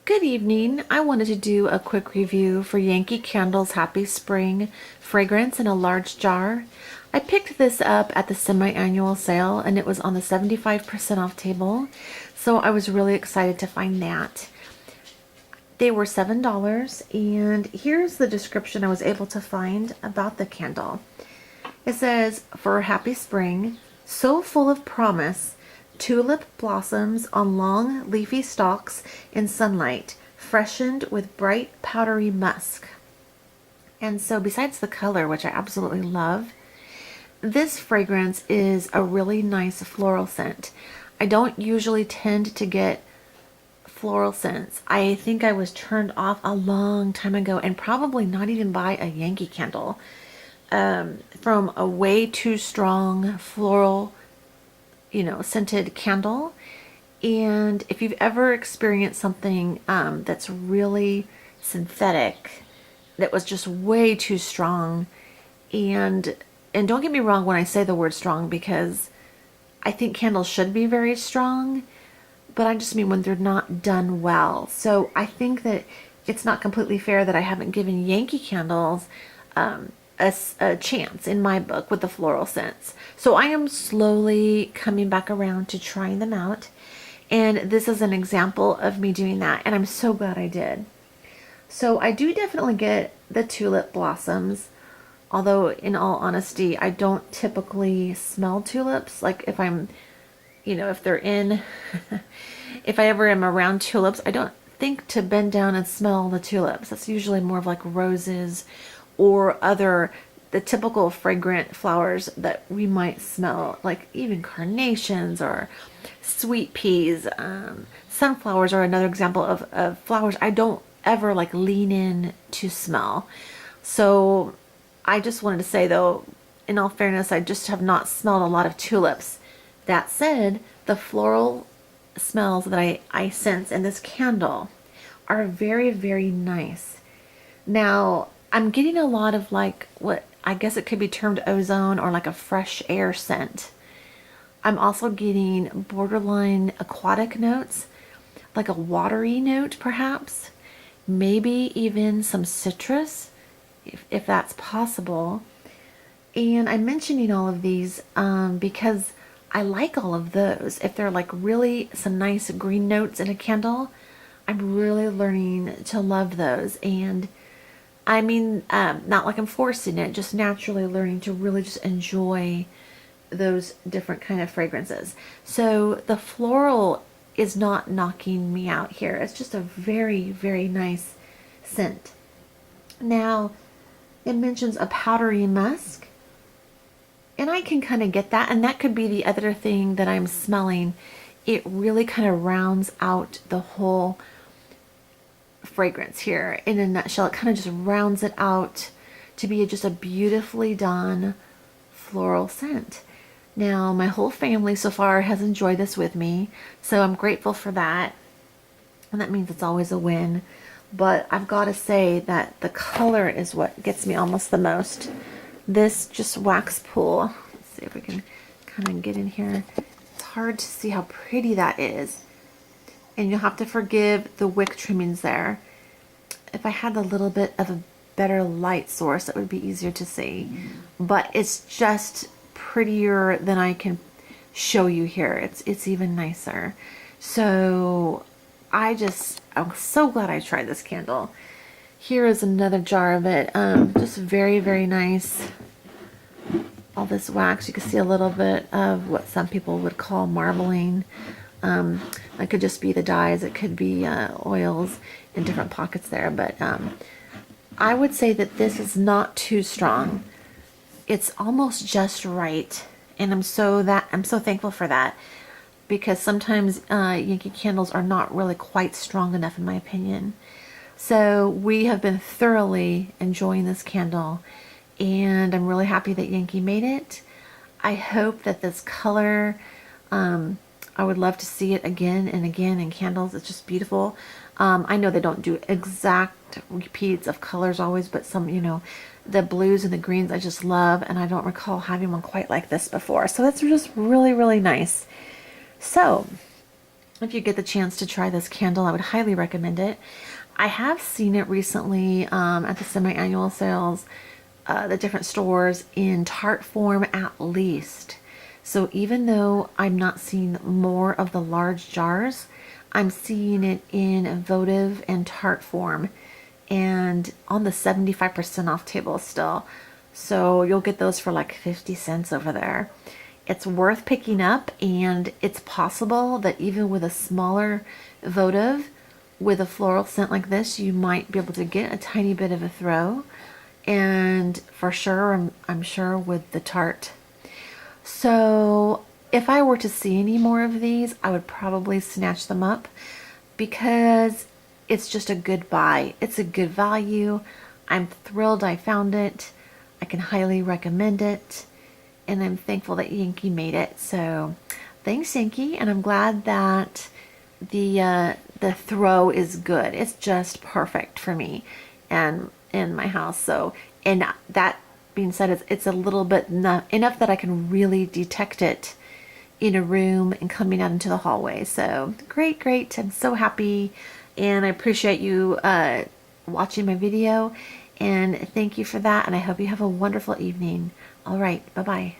Good evening. I wanted to do a quick review for Yankee Candle's Happy Spring fragrance in a large jar. I picked this up at the semi-annual sale and it was on the 75% off table, so I was really excited to find that. They were $7, and here's the description I was able to find about the candle. It says, for Happy Spring, so full of promise, tulip blossoms on long leafy stalks in sunlight, freshened with bright powdery musk. And so besides the color, which I absolutely love, this fragrance is a really nice floral scent. I don't usually tend to get floral scents. I think I was turned off a long time ago, and probably not even by a Yankee Candle, from a way too strong floral, scented candle. And if you've ever experienced something that's really synthetic, that was just way too strong, and don't get me wrong when I say the word strong, because I think candles should be very strong, but I just mean when they're not done well. So I think that it's not completely fair that I haven't given Yankee Candles a chance in my book with the floral scents. So I am slowly coming back around to trying them out. And this is an example of me doing that. And I'm so glad I did. So I do definitely get the tulip blossoms. Although in all honesty, I don't typically smell tulips. Like if they're in, if I ever am around tulips, I don't think to bend down and smell the tulips. That's usually more of like roses or the typical fragrant flowers that we might smell, like even carnations or sweet peas. Sunflowers are another example of flowers I don't ever like lean in to smell. So I just wanted to say, though, in all fairness, I just have not smelled a lot of tulips. That said, the floral smells that I sense in this candle are very, very nice. Now, I'm getting a lot of like what I guess it could be termed ozone or like a fresh air scent. I'm also getting borderline aquatic notes, like a watery note perhaps, maybe even some citrus, if that's possible. And I'm mentioning all of these because I like all of those. If they're like really some nice green notes in a candle, I'm really learning to love those. And I mean, not like I'm forcing it, just naturally learning to really just enjoy those different kind of fragrances. So the floral is not knocking me out here. It's just a very, very nice scent. Now, it mentions a powdery musk, and I can kind of get that, and that could be the other thing that I'm smelling. It really kind of rounds out the whole fragrance here in a nutshell. It kind of just rounds it out to be just a beautifully done floral scent. Now, my whole family so far has enjoyed this with me, so I'm grateful for that, and that means it's always a win. But I've got to say that the color is what gets me almost the most. This just wax pool, let's see if we can kind of get in here. It's hard to see how pretty that is, and you'll have to forgive the wick trimmings there. If I had a little bit of a better light source, it would be easier to see. But it's just prettier than I can show you here. It's even nicer. So I'm so glad I tried this candle. Here is another jar of it. Just very, very nice. All this wax. You can see a little bit of what some people would call marbling. It could just be the dyes. It could be oils in different pockets there. But I would say that this is not too strong. It's almost just right, and I'm so thankful for that, because sometimes Yankee Candles are not really quite strong enough in my opinion. So we have been thoroughly enjoying this candle, and I'm really happy that Yankee made it. I hope that this color, I would love to see it again and again in candles. It's just beautiful. I know they don't do exact repeats of colors always, but some, the blues and the greens I just love, and I don't recall having one quite like this before. So that's just really, really nice. So If you get the chance to try this candle, I would highly recommend it. I have seen it recently at the semi-annual sales, the different stores in tart form at least. So even though I'm not seeing more of the large jars, I'm seeing it in votive and tart form and on the 75% off table still. So you'll get those for like 50 cents over there. It's worth picking up, and it's possible that even with a smaller votive with a floral scent like this, you might be able to get a tiny bit of a throw. And for sure, I'm sure with the tart. So if I were to see any more of these, I would probably snatch them up because it's just a good buy. It's a good value. I'm thrilled I found it. I can highly recommend it. And I'm thankful that Yankee made it. So thanks, Yankee. And I'm glad that the throw is good. It's just perfect for me and in my house. So, and that being said, it's a little bit enough that I can really detect it in a room and coming out into the hallway. So great, great. I'm so happy, and I appreciate you watching my video, and thank you for that. And I hope you have a wonderful evening. All right, bye bye.